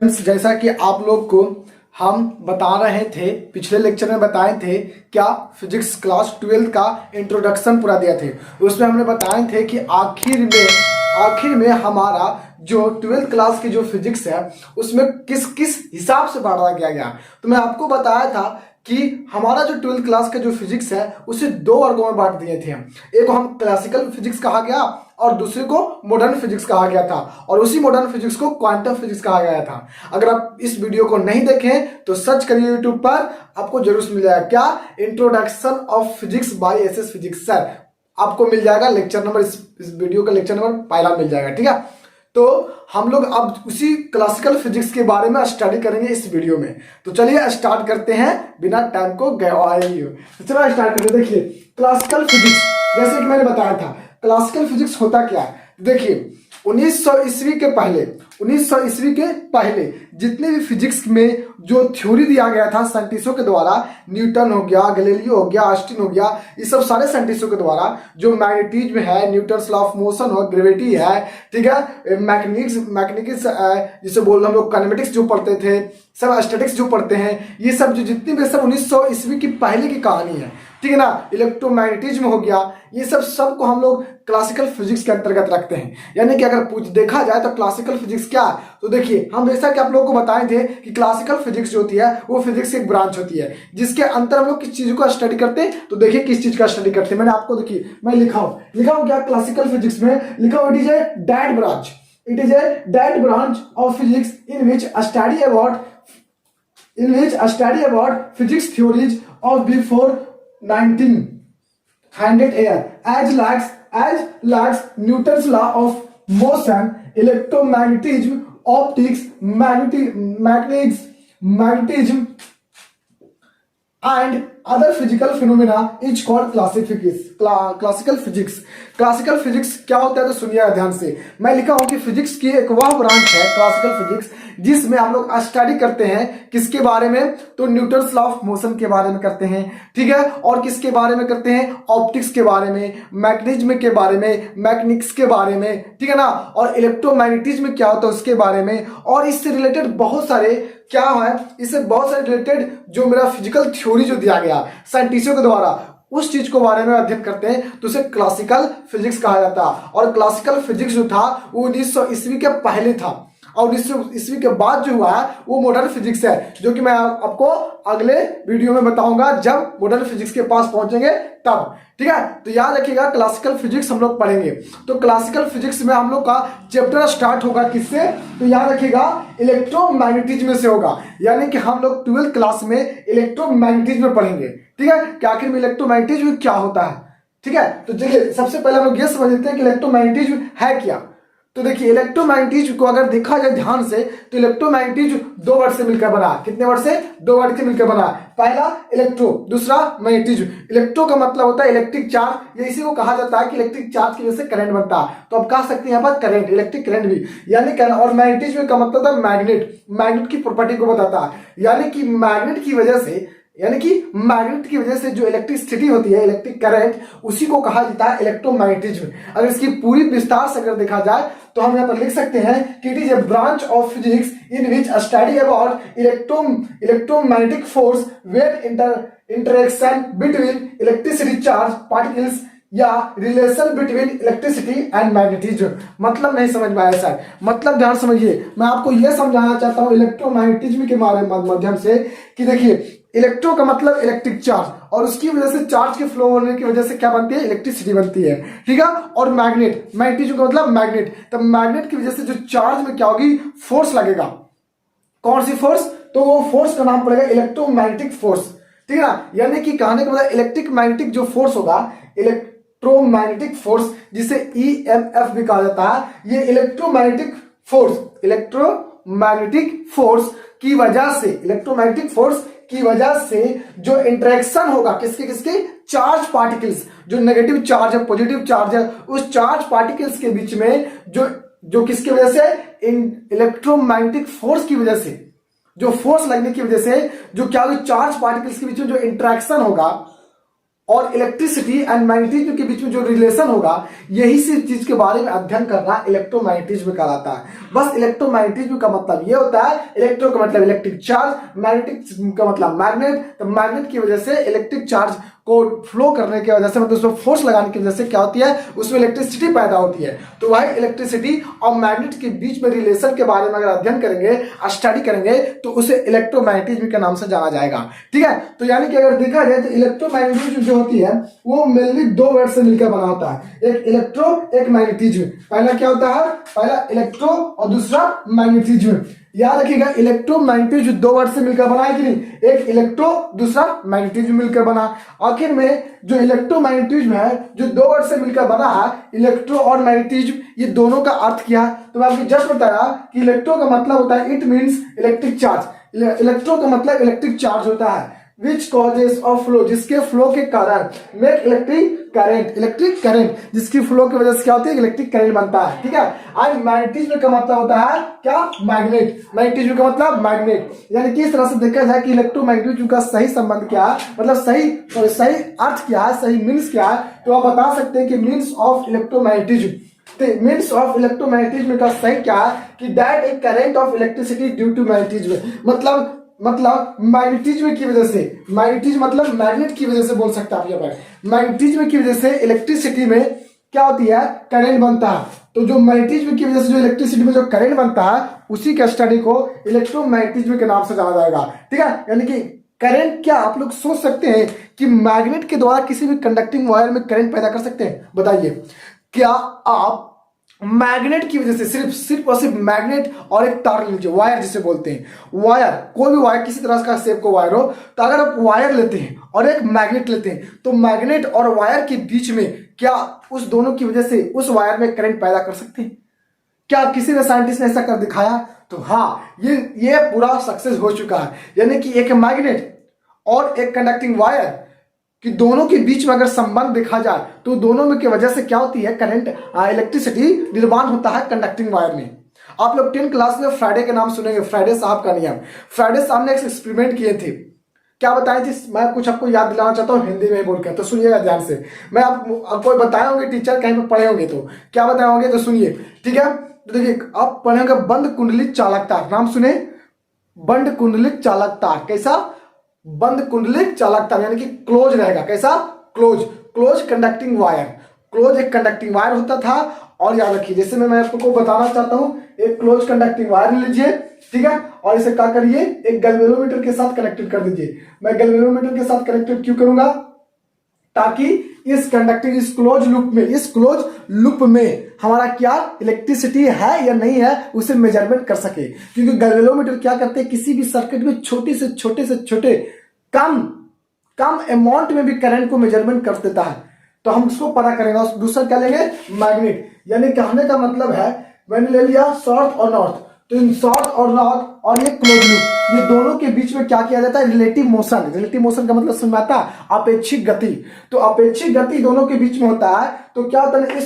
Friends, जैसा कि आप लोग को हम बता रहे थे, पिछले लेक्चर में बताए थे क्या फिजिक्स क्लास 12 का इंट्रोडक्शन पूरा दिया थे। उसमें हमने बताए थे कि आखिर में हमारा जो 12th क्लास की जो फिजिक्स है उसमें किस किस हिसाब से बांटा गया। तो मैं आपको बताया था कि हमारा जो 12th क्लास का जो फिजिक्स है उसे दो वर्गों में बांट दिए थे। एक को हम क्लासिकल फिजिक्स कहा गया और दूसरे को मॉडर्न फिजिक्स कहा गया था, और उसी मॉडर्न फिजिक्स को क्वांटम फिजिक्स कहा गया था। अगर आप इस वीडियो को नहीं देखें तो सर्च करिए यूट्यूब पर, आपको जरूर मिल जाएगा क्या, introduction of physics bye SS physics sir. आपको मिल जाएगा लेक्चर नंबर, इस वीडियो का लेक्चर नंबर पहला मिल जाएगा। ठीक है, तो हम लोग अब उसी क्लासिकल फिजिक्स के बारे में स्टडी करेंगे इस वीडियो में। तो चलिए स्टार्ट करते हैं बिना टाइम को गवाए। तो चलो स्टार्ट करते हैं। देखिए क्लासिकल फिजिक्स, जैसे कि मैंने बताया था क्लासिकल फिजिक्स होता क्या है। देखिए 1900 ईस्वी के पहले जितने भी फिजिक्स में जो थ्योरी दिया गया था साइंटिस्टों के द्वारा, न्यूटन हो गया, गैलीलियो हो गया, आइंस्टीन हो गया, ये सब सारे साइंटिस्टों के द्वारा, जो मैग्नेटिज्म है, न्यूटन्स लॉ ऑफ मोशन हो, ग्रेविटी है, ठीक है, मैकेनिक्स जिसे बोल हम लोग काइनेमेटिक्स जो पढ़ते थे, सब स्टैटिक्स जो पढ़ते हैं, ये सब जो जितनी भी सब 1900 ईस्वी की पहले की कहानी है, ठीक है ना। इलेक्ट्रोमैग्नेटिज्म हो गया, ये सब को हम लोग क्लासिकल फिजिक्स के अंतर्गत रखते हैं। यानी कि अगर देखा जाए तो क्लासिकल फिजिक्स क्या है, तो देखिए हम जैसा कि आप लोगों को बताए थे कि क्लासिकल फिजिक्स जो होती है वो फिजिक्स की एक ब्रांच होती है जिसके अंतर हम लोग किस चीज को स्टडी करते हैं। तो देखिए किस चीज का स्टडी करते हैं, मैंने आपको देखिए मैं लिखा हूं क्या क्लासिकल फिजिक्स में लिखा हूं, it is a dead branch of physics in which study about physics theories of before 1900 year as lacks Newton's law of motion, electromagnetism, optics, magnetism and other physical phenomena is called classical physics। Classical physics क्या होता है तो सुनिए ध्यान से। मैं लिखा हूं कि फिजिक्स की एक वह ब्रांच है क्लासिकल फिजिक्स जिसमें हम लोग स्टडी करते हैं किसके बारे में, तो न्यूटन्स लॉ ऑफ मोशन के बारे में करते हैं, ठीक है, और किसके बारे में करते हैं, ऑप्टिक्स के बारे में, मैग्नेटिज्म के बारे में, मैकेनिक्स के बारे में, ठीक है ना, और इलेक्ट्रोमैग्नेटिज्म क्या होता है उसके बारे में, और इससे रिलेटेड बहुत सारे क्या है, इससे बहुत सारे रिलेटेड जो मेरा फिजिकल थ्योरी जो दिया गया साइंटिस्टों के द्वारा उस चीज को बारे में अध्ययन करते हैं, तो उसे क्लासिकल फिजिक्स कहा जाता है। और क्लासिकल फिजिक्स जो था वो 1900 ईस्वी के पहले था, और 1900 ईस्वी के बाद जो हुआ है वो मॉडर्न फिजिक्स है, जो कि मैं आपको अगले वीडियो में बताऊंगा जब मॉडर्न फिजिक्स के पास पहुंचेंगे तब, ठीक है। तो याद रखिएगा क्लासिकल फिजिक्स हम लोग पढ़ेंगे। तो क्लासिकल फिजिक्स में हम लोग का चैप्टर स्टार्ट होगा किससे, तो याद रखिएगा इलेक्ट्रोमैग्नेटिज्म से होगा। यानी कि हम लोग 12th क्लास में इलेक्ट्रोमैग्नेटिज्म पढ़ेंगे, ठीक है, कि आखिर में इलेक्ट्रोमैग्नेटिज्म क्या होता है, ठीक है। तो चलिए सबसे पहले हम लोग ये समझ लेते हैं कि इलेक्ट्रोमैग्नेटिज्म है क्या। तो देखिए इलेक्ट्रोमैग्नेटिज्म को अगर देखा जाए ध्यान से तो इलेक्ट्रोमैग्नेटिज्म दो वर्ड से मिलकर बना। कितने वर्ड से, दो वर्ड से मिलकर बना। पहला इलेक्ट्रो, दूसरा मैग्नेटिज्म। इलेक्ट्रो का मतलब होता है इलेक्ट्रिक चार्ज, ये इसी को कहा जाता है कि इलेक्ट्रिक चार्ज की वजह से करंट बनता है, तो आप कह सकते हैं यहाँ पर करंट, इलेक्ट्रिक करंट भी यानी। और मैग्नेटिज्म का मतलब है मैग्नेट की प्रॉपर्टी को बताता है, यानी कि मैग्नेट की वजह से जो इलेक्ट्रिसिटी होती है, इलेक्ट्रिक करंट, उसी को कहा जाता है इलेक्ट्रोमैग्नेटिज्म। अगर इसकी पूरी विस्तार से अगर देखा जाए तो हम यहाँ पर लिख सकते हैं कि it is a branch of physics in which study about electromagnetic force when interaction between electricity charge particles या relation between electricity and magnetism. मतलब नहीं समझ में आया सर, मतलब ध्यान समझिए। मैं आपको यह समझाना चाहता हूं इलेक्ट्रोमैग्नेटिज्म के माध्यम से कि देखिए इलेक्ट्रो का मतलब इलेक्ट्रिक चार्ज, और उसकी वजह से चार्ज के फ्लो होने की वजह से क्या बनती है, इलेक्ट्रिसिटी बनती है, ठीक है। और मैग्नेटिज्म का मतलब मैग्नेट, तब मैग्नेट की वजह से जो चार्ज में क्या होगी, फोर्स लगेगा। कौन सी फोर्स, तो वो फोर्स का नाम पड़ेगा इलेक्ट्रोमैग्नेटिक फोर्स, ठीक है ना। यानी कि कहने का मतलब इलेक्ट्रिक मैग्नेटिक जो फोर्स होगा, इलेक्ट्रोमैग्नेटिक फोर्स, जिसे EMF भी कहा जाता है, ये इलेक्ट्रोमैग्नेटिक की वजह से जो इंटरेक्शन होगा किसके चार्ज पार्टिकल्स, जो नेगेटिव चार्ज है, पॉजिटिव चार्ज है, उस चार्ज पार्टिकल्स के बीच में जो किसकी वजह से, इलेक्ट्रोमैग्नेटिक फोर्स की वजह से, जो फोर्स लगने की वजह से जो क्या होगी, चार्ज पार्टिकल्स के बीच में जो इंटरेक्शन होगा और इलेक्ट्रिसिटी एंड मैग्नेटिज्म के बीच में जो रिलेशन होगा, यही सी चीज के बारे में अध्ययन करना इलेक्ट्रोमैग्नेटिज्म कहलाता है। बस इलेक्ट्रोमैग्नेटिज्म का मतलब ये होता है, इलेक्ट्रो का मतलब इलेक्ट्रिक चार्ज, मैग्नेटिक का मतलब मैग्नेट, तो मैग्नेट की वजह से इलेक्ट्रिक चार्ज को फ्लो करने की वजह से, मतलब उसमें फोर्स लगाने की वजह से क्या होती है, उसमें इलेक्ट्रिसिटी पैदा होती है। तो वह इलेक्ट्रिसिटी और मैग्नेट के बीच में रिलेशन के बारे में अगर अध्ययन करेंगे, स्टडी करेंगे, तो उसे इलेक्ट्रोमैग्नेटिज्म के नाम से जाना जाएगा। ठीक है, तो यानी कि अगर देखा जाए तो इलेक्ट्रोमैग्नेटिज्म जो होती है वो मेनली दो वर्ड से मिलकर बना होता है, एक इलेक्ट्रो एक मैग्नेटिज्म। पहला क्या होता है, पहला इलेक्ट्रो और दूसरा मैग्नेटिज्म। याद रखिएगा, इलेक्ट्रोमैग्नेटिज्म दो वर्ड से मिलकर बना है कि नहीं, एक इलेक्ट्रो दूसरा मैग्नेटिज्म मिलकर बना। आखिर में जो इलेक्ट्रोमैग्नेटिज्म है जो दो वर्ड से मिलकर बना है, इलेक्ट्रो और मैग्नेटिज्म, ये दोनों का अर्थ क्या है, तो मैं आपको जस्ट बताया कि इलेक्ट्रो का मतलब होता है, it means electric charge. Electro का मतलब इलेक्ट्रिक चार्ज होता है, विच कॉजेज ऑफ फ्लो, जिसके फ्लो के कारण, मेक इलेक्ट्रिक करंट, जिसकी फ्लो की वजह से क्या होती है, इलेक्ट्रिक करंट बनता है। ठीक है, एंड मैग्नेटिज्म का मतलब होता है क्या, मैग्नेट। मैग्नेटिज्म का मतलब मैग्नेट। यानी कि इस तरह से देखा जाए कि इलेक्ट्रोमैग्नेटिज्म का सही संबंध क्या है, मतलब सही अर्थ क्या है, सही मीन्स क्या है, तो आप बता सकते हैं कि means of electromagnetism, means of electromagnetism का सही क्या है कि that a current of electricity due to magnetism, मतलब मैग्नेटिज्म की वजह से, मैग्नेटिज्म मतलब मैग्नेट की वजह से बोल सकते हैं आप यहाँ पर, मैग्नेटिज्म की वजह से इलेक्ट्रिसिटी में क्या होती है, करंट बनता है। तो जो मैग्नेटिज्म की वजह से जो इलेक्ट्रिसिटी में जो करंट बनता है, उसी के स्टडी को इलेक्ट्रोमैग्नेटिज्म के नाम से जाना जाएगा। ठीक है, यानी कि करंट, क्या आप लोग सोच सकते हैं कि मैग्नेट के द्वारा किसी भी कंडक्टिंग वायर में करंट पैदा कर सकते हैं? बताइए, क्या आप मैग्नेट की वजह से सिर्फ और सिर्फ मैग्नेट और एक तार लीजिए, वायर जिसे बोलते हैं, वायर, कोई भी वायर किसी तरह का शेप को वायर हो, तो अगर आप वायर लेते हैं और एक मैग्नेट लेते हैं, तो मैग्नेट और वायर के बीच में क्या उस दोनों की वजह से उस वायर में करंट पैदा कर सकते हैं? क्या किसी ने साइंटिस्ट ने ऐसा कर दिखाया? तो हाँ, ये पूरा सक्सेस हो चुका है। यानी कि एक मैग्नेट और एक कंडक्टिंग वायर कि दोनों के बीच में अगर संबंध देखा जाए, तो दोनों में की वजह से क्या होती है, करंट, इलेक्ट्रिसिटी निर्माण होता है कंडक्टिंग वायर में। आप लोग 10th क्लास में फ्राइडे के नाम सुनेंगे, फ्राइडे साहब का नियम। फ्राइडे साहब ने एक एक्सपेरिमेंट किए थे, क्या बताए थे, मैं कुछ आपको याद दिलाना चाहता हूँ हिंदी में बोलकर, तो सुनिएगा ध्यान से। मैं आपको बताए होंगे, टीचर कहीं पर पढ़े होंगे, तो क्या बताए होंगे, तो सुनिए। ठीक है, तो देखिए आप पढ़ेंगे बंद कुंडलित चालक तार, नाम सुने, बंद कुंडलित चालक तार। कैसा, बंद कुंडलित चालक तार, यानी कि क्लोज रहेगा। कैसा, क्लोज कंडक्टिंग वायर। क्लोज एक कंडक्टिंग वायर होता था। और याद रखिए, जैसे मैं आपको बताना चाहता हूं, एक क्लोज कंडक्टिंग वायर लीजिए, ठीक है, और इसे क्या करिए, एक गैल्वेनोमीटर के साथ कनेक्टेड कर दीजिए। मैं गैल्वेनोमीटर के साथ कनेक्टेड क्यों करूंगा, ताकि इस क्लोज लूप में हमारा क्या इलेक्ट्रिसिटी है या नहीं है, उसे मेजरमेंट कर सके। क्योंकि गैल्वेनोमीटर क्या करते हैं, किसी भी सर्किट में छोटे से छोटे कम अमाउंट में भी करंट को मेजरमेंट कर देता है। तो हम उसको पता करेंगे। दूसरा क्या लेंगे, मैग्नेट। यानी कहने का मतलब है, मैंने ले लिया साउथ और नॉर्थ, तो इन साउथ और नॉर्थ और ये क्लोज लूप, ये दोनों के बीच में क्या किया जाता है, रिलेटिव मोशन का मतलब समझ में आता है, अपेक्षिक गति। तो अपेक्षिक गति दोनों के बीच में होता है। तो क्या होता है,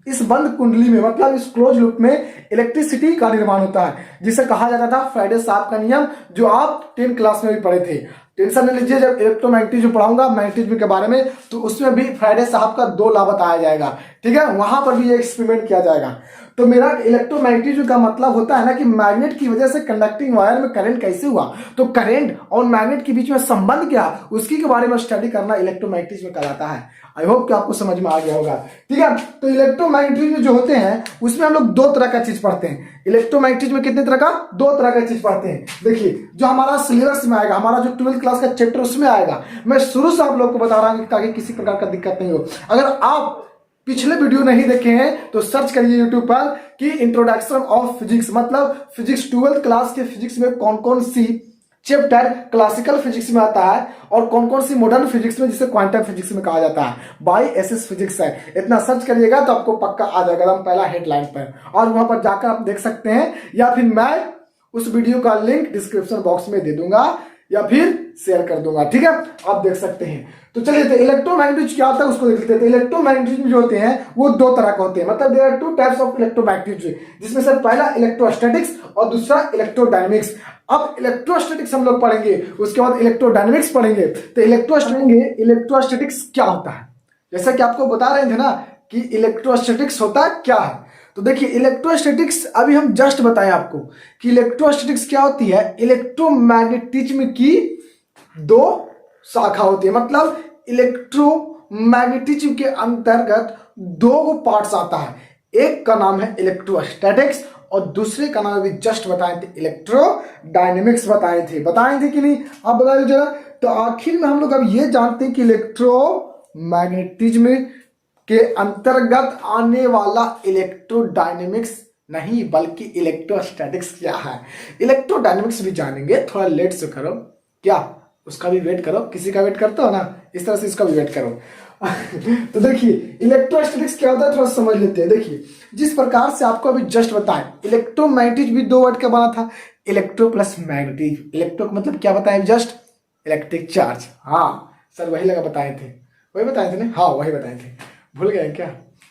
इस बंद कुंडली में, मतलब इस क्लोज लूप में इलेक्ट्रिसिटी का निर्माण होता है, जिसे कहा जाता था फ्राइडे साहब का नियम, जो आप 10th क्लास में भी पढ़े थे। टेंशन नहीं लीजिए, जब इलेक्ट्रोमैग्नेटिज्म पढ़ाऊंगा मैग्नेटिज्म के बारे में, तो उसमें भी फ्राइडे साहब का 2 ला बताया जाएगा। ठीक है, वहां पर भी ये एक्सपेरिमेंट किया जाएगा। तो मेरा इलेक्ट्रोमैग्नेटिज्म का मतलब होता है ना कि मैग्नेट की वजह से कंडक्टिंग वायर में करंट कैसे हुआ, तो करंट और मैग्नेट के बीच में संबंध क्या, उसकी के बारे में स्टडी करना इलेक्ट्रोमैग्नेटिज्म कहलाता है। आई होप कि आपको समझ में आ गया होगा। ठीक है, तो इलेक्ट्रोमैग्नेटिज्म जो होते हैं उसमें हम लोग 2 तरह का चीज पढ़ते हैं। इलेक्ट्रोमैग्नेटिज्म में कितने तरह का, 2 तरह का चीज पढ़ते हैं। देखिए, जो हमारा सिलेबस में आएगा, हमारा जो 12th क्लास का चैप्टर उसमें आएगा, मैं शुरू से आप लोग को बता रहा हूं ताकि किसी प्रकार का दिक्कत नहीं हो। अगर आप पिछले वीडियो नहीं देखे हैं तो सर्च करिए यूट्यूब पर कि इंट्रोडक्शन ऑफ फिजिक्स, मतलब फिजिक्स 12th क्लास के फिजिक्स में कौन कौन सी चैप्टर क्लासिकल फिजिक्स में आता है और कौन कौन सी मॉडर्न फिजिक्स में, जिसे क्वांटम फिजिक्स में कहा जाता है, बाय एसएस फिजिक्स है। इतना सर्च करिएगा तो आपको पक्का आ जाएगा एकदम पहला हेडलाइन पर, और वहां पर जाकर आप देख सकते हैं, या फिर मैं उस वीडियो का लिंक डिस्क्रिप्शन बॉक्स में दे दूंगा। या फिर शेयर कर दूंगा, ठीक है। आप देख सकते हैं। तो चलिए, तो इलेक्ट्रोमैग्नेटिज्म क्या होता है उसको देख लेते हैं। तो इलेक्ट्रोमैग्नेटिज्म जो होते हैं वो दो तरह के होते हैं, मतलब there are two types of electromagnetism, जिसमें से पहला इलेक्ट्रोस्टैटिक्स और दूसरा इलेक्ट्रोडायनेमिक्स। अब इलेक्ट्रोस्टैटिक्स हम लोग पढ़ेंगे, उसके बाद इलेक्ट्रोडायनेमिक्स पढ़ेंगे। तो इलेक्ट्रोस्टैटिक्स क्या होता है, जैसा कि आपको बता रहे थे ना कि इलेक्ट्रोस्टैटिक्स होता क्या है। तो देखिए, इलेक्ट्रोस्टैटिक्स अभी हम जस्ट बताएं आपको कि इलेक्ट्रोस्टैटिक्स क्या होती है। इलेक्ट्रोमैग्नेटिज्म की दो शाखा होती है, मतलब इलेक्ट्रोमैग्नेटिज्म के अंतर्गत दो पार्ट्स आता है। एक का नाम है इलेक्ट्रोस्टैटिक्स और दूसरे का नाम अभी जस्ट बताए थे इलेक्ट्रोडायनेमिक्स बताए थे कि नहीं, आप बता दीजिए जरा। तो आखिर में हम लोग अब ये जानते हैं कि इलेक्ट्रोमैग्नेटिज्म के अंतर्गत आने वाला इलेक्ट्रोडायनेमिक्स नहीं बल्कि इलेक्ट्रोस्टैटिक्स क्या है। इलेक्ट्रोडायनेमिक्स भी जानेंगे, थोड़ा लेट से करो, क्या उसका भी वेट करो, किसी का वेट करते हो ना, इस तरह से इसका भी वेट करो। तो देखिए, इलेक्ट्रोस्टैटिक्स क्या होता है थोड़ा समझ लेते हैं। देखिए, जिस प्रकार से आपको अभी जस्ट बताएं, इलेक्ट्रोमैग्नेटिज्म भी दो वर्ड का बना था, इलेक्ट्रो प्लस मैग्नेटिज्म। इलेक्ट्रो का मतलब क्या बताया जस्ट, इलेक्ट्रिक चार्ज। हाँ सर, वही लगा बताए थे, वही बताए थे ना, हाँ वही बताए थे, भूल गए क्या?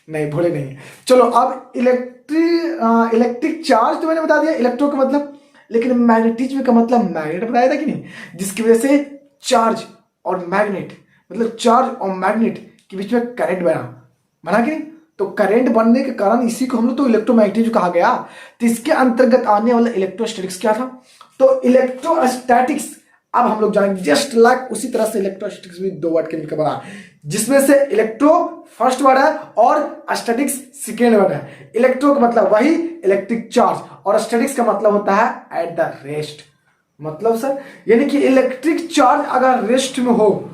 नहीं भूले नहीं। चलो, अब इलेक्ट्रिक चार्ज तो मैंने बता दिया, इलेक्ट्रो का मतलब, लेकिन मैग्नेटिज्म का मतलब मैग्नेट बताया था कि नहीं, जिसकी वजह से चार्ज और मैग्नेट, मतलब चार्ज और मैग्नेट के बीच में करंट बना कि नहीं। तो करंट बनने के कारण इसी को हम लोग तो इलेक्ट्रोमैग्नेटिज्म कहा गया। तो इसके अंतर्गत आने वाला इलेक्ट्रोस्टैटिक्स क्या था, तो इलेक्ट्रोस्टैटिक्स अब हम लोग जानेंगे जस्ट लाइक उसी तरह से। इलेक्ट्रोस्टैटिक्स भी दो वर्ड के मिलकर बना, जिसमें से इलेक्ट्रो फर्स्ट वर्ड है और स्टैटिक्स सेकेंड वर्ड है। इलेक्ट्रो का मतलब वही इलेक्ट्रिक चार्ज और स्टैटिक्स का मतलब होता है एट द रेस्ट। मतलब सर, यानी कि इलेक्ट्रिक चार्ज अगर रेस्ट में हो,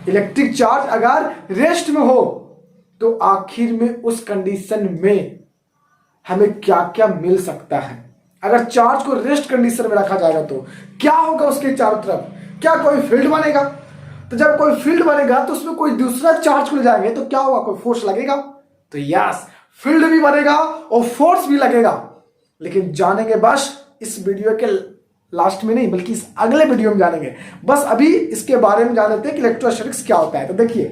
इलेक्ट्रिक चार्ज अगर रेस्ट में हो तो आखिर में उस कंडीशन में हमें क्या क्या मिल सकता है। अगर चार्ज को रेस्ट कंडीशन में रखा जाएगा तो क्या होगा उसके चारों तरफ, क्या कोई फील्ड बनेगा। तो जब कोई फील्ड बनेगा तो उसमें कोई दूसरा चार्ज को ले जाएंगे तो क्या होगा, कोई फोर्स लगेगा। तो यस, फील्ड भी बनेगा और फोर्स भी लगेगा। लेकिन जानेंगे बस इस वीडियो के लास्ट में नहीं, बल्कि इस अगले वीडियो में जानेंगे। बस अभी इसके बारे में जान लेते हैं कि इलेक्ट्रोस्टैटिक्स क्या होता है। तो देखिए,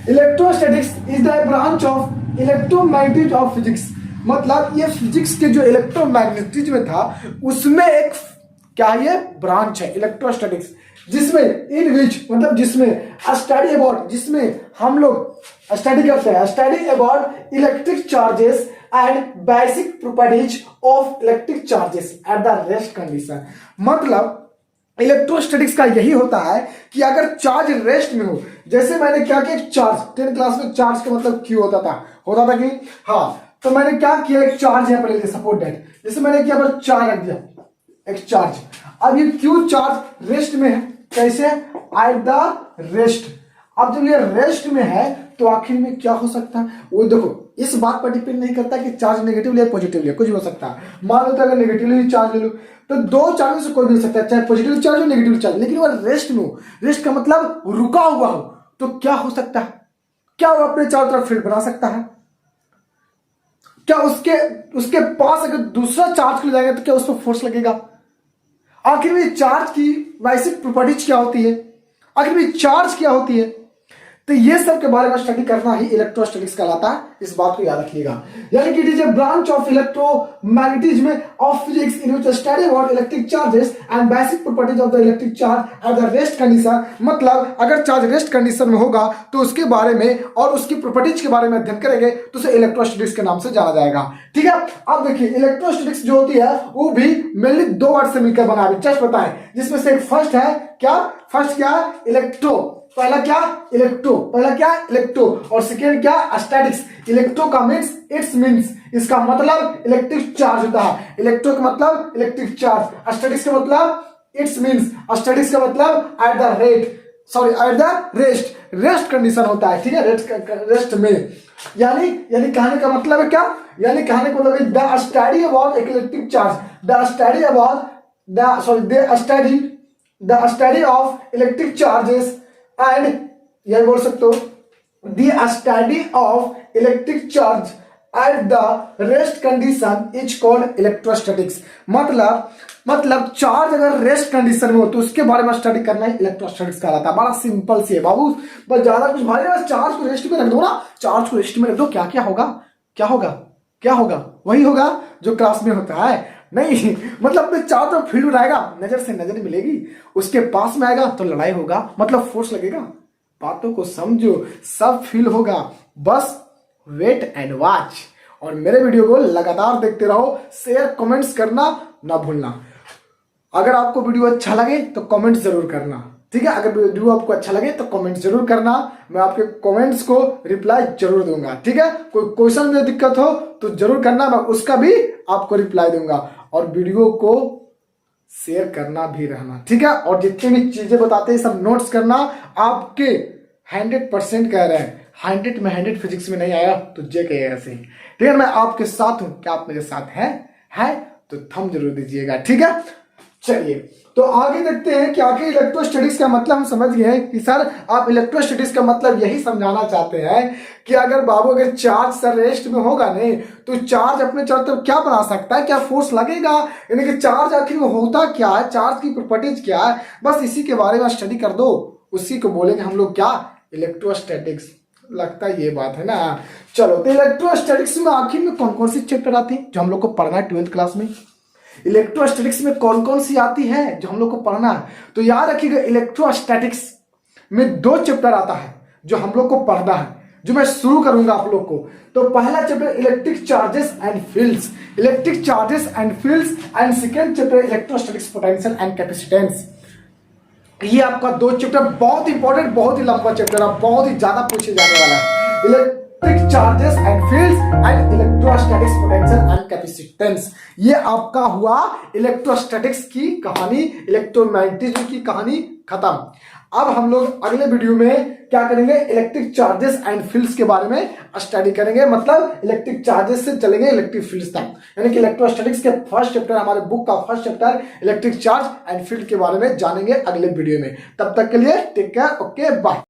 electrostatics is the branch of electromagnetism of physics. मतलब ये फिजिक्स के जो इलेक्ट्रोमैग्नेटिज्म था उसमें एक क्या ये ब्रांच है इलेक्ट्रोस्टैटिक्स, जिसमें इन विच मतलब जिसमें स्टडी अबाउट, जिसमें हम लोग स्टडी करते हैं, study about electric charges and basic properties of electric charges at the rest condition. मतलब इलेक्ट्रोस्टैटिक्स का यही होता है कि अगर चार्ज रेस्ट में हो, जैसे मैंने क्या किया, चार्ज 10 क्लास में चार्ज का मतलब क्यू होता था कि हाँ। तो मैंने क्या किया, एक चार्ज है पहले, सपोर्ट दैट, जैसे मैंने क्या पर चार्ज रख दिया, एक चार्ज। अब ये क्यू चार्ज रेस्ट में है, कैसे, एट द रेस्ट। अब जब ये रेस्ट में है तो आखिर में क्या हो सकता है, वो देखो इस बात पर डिपेंड नहीं करता कि चार्ज नेगेटिव या पॉजिटिव है, कुछ भी हो सकता है। मान लो तो अगर नेगेटिवली चार्ज ले लो तो दो चार्ज से कोई भी हो सकता है, चाहे पॉजिटिव चार्ज हो नेगेटिव चार्ज, लेकिन वो रेस्ट में हो, रेस्ट का मतलब रुका हुआ हो, तो क्या हो सकता है, क्या वो अपने चारों तरफ फील्ड बना सकता है, क्या उसके पास अगर दूसरा चार्ज को ले जाएगा तो क्या उस पर फोर्स लगेगा। आखिर में चार्ज की बेसिक प्रॉपर्टीज क्या होती है, आखिर में चार्ज क्या होती है, तो ये सब के बारे में स्टडी करना ही इलेक्ट्रोस्टैटिक्स कहलाता है, इस बात को याद रखिएगा। यानी कि it is a branch of electromagnetism of physics in which study about electric charges and basic properties of the electric charge at the rest condition. मतलब अगर चार्ज रेस्ट कंडीशन में होगा तो उसके बारे में और उसकी प्रॉपर्टीज के बारे में अध्ययन करेंगे तो उसे इलेक्ट्रोस्टैटिक्स के नाम से जाना जाएगा, ठीक है। अब देखिए, इलेक्ट्रोस्टैटिक्स जो होती है वो भी मेनली दो वर्ड से मिलकर बना है, जस्ट बताएं, जिसमें से फर्स्ट है क्या, फर्स्ट क्या, इलेक्ट्रो, पहला क्या इलेक्ट्रो, पहला क्या इलेक्ट्रो, और सेकेंड क्या स्टैटिक्स। इलेक्ट्रो का मीन्स इट्स मीन्स, इसका मतलब इलेक्ट्रिक चार्ज होता है, इलेक्ट्रो का मतलब इलेक्ट्रिक चार्ज, स्टैटिक्स का मतलब इट्स मीन्स, स्टैटिक्स का मतलब at the rest, rest condition होता है, ठीक है, रेस्ट में। यानी कहने का मतलब है क्या, यानी कहने का मतलब the study about electric charge, the study about the study of electric charges and यह बोल सकते हो the study of electric charge at the rest condition is called electrostatics. मतलब चार्ज अगर रेस्ट कंडीशन में हो तो उसके बारे में स्टडी करना ही इलेक्ट्रोस्टैटिक्स कहलाता है। बड़ा सिंपल सी है बाबू, बस ज्यादा कुछ भाई, बस चार्ज को रेस्ट में रख दो ना, चार्ज को रेस्ट में रख दो, क्या क्या होगा, क्या होगा, क्या होगा, वही होगा जो क्लास में होता है। नहीं मतलब अपने चारों तरफ फील्ड उड़ाएगा, नजर से नजर मिलेगी, उसके पास में आएगा तो लड़ाई होगा, मतलब फोर्स लगेगा। बातों को समझो, सब फील होगा, बस वेट एंड वॉच। और मेरे वीडियो को लगातार देखते रहो, शेयर कमेंट्स करना ना भूलना। अगर आपको वीडियो अच्छा लगे तो कमेंट जरूर करना, ठीक है। अगर वीडियो आपको अच्छा लगे तो कमेंट जरूर करना, मैं आपके कमेंट्स को रिप्लाई जरूर दूंगा, ठीक है। कोई क्वेश्चन में दिक्कत हो तो जरूर करना, मैं उसका भी आपको रिप्लाई दूंगा। और वीडियो को शेयर करना भी रहना, ठीक है। और जितनी भी चीजें बताते हैं सब नोट्स करना। आपके 100% कह रहे हैं, 100 में 100 फिजिक्स में नहीं आया तो जे कहिएगा सही, ठीक है। मैं आपके साथ हूं, क्या आप मेरे साथ है तो थंब जरूर दीजिएगा, ठीक है। चलिए तो आगे देखते हैं कि आगे इलेक्ट्रोस्टैटिक्स का मतलब हम समझ गए हैं कि सर आप इलेक्ट्रोस्टैटिक्स का मतलब यही समझाना चाहते हैं कि अगर बाबू अगर चार्ज सर रेस्ट में होगा नहीं तो चार्ज अपने चारों तरफ क्या बना सकता है, क्या फोर्स लगेगा, यानी कि चार्ज आखिर में होता क्या है, चार्ज की प्रॉपर्टीज क्या है, बस इसी के बारे में स्टडी कर दो, उसी को बोलेंगे हम लोग क्या, इलेक्ट्रोस्टैटिक्स। लगता है ये बात है ना। चलो तो इलेक्ट्रोस्टैटिक्स में आखिर में कौन कौन सी चैप्टर आती है जो हम लोग को पढ़ना है 12th क्लास में। इलेक्ट्रोस्टैटिक्स में कौन कौन सी आती है जो हम लोग को पढ़ना है, तो याद रखिएगा इलेक्ट्रोस्टैटिक्स में 2 चैप्टर आता है जो हम लोग को पढ़ना है, जो मैं शुरू करूंगा आप लोग को। तो पहला chapter electric charges and fields, electric charges and fields, and second chapter electrostatics potential and capacitance. ये आपका 2 चैप्टर बहुत इंपॉर्टेंट, बहुत ही लंबा चैप्टर है, बहुत ही ज्यादा पूछे जाने वाला है। Electric charges and fields and electrostatics potential and capacitance, ये आपका हुआ इलेक्ट्रोस्टैटिक्स की कहानी, इलेक्ट्रोमैग्नेटिज्म की कहानी खत्म। अब हम लोग अगले वीडियो में क्या करेंगे, इलेक्ट्रिक चार्जेस एंड फील्ड्स के बारे में स्टडी करेंगे, मतलब इलेक्ट्रिक चार्जेस से चलेंगे इलेक्ट्रिक फील्ड्स तक, यानी कि इलेक्ट्रोस्टैटिक्स के फर्स्ट चैप्टर, हमारे बुक का first chapter electric charge and field के बारे में जानेंगे अगले वीडियो में। तब तक के लिए टेक केयर, ओके बाय।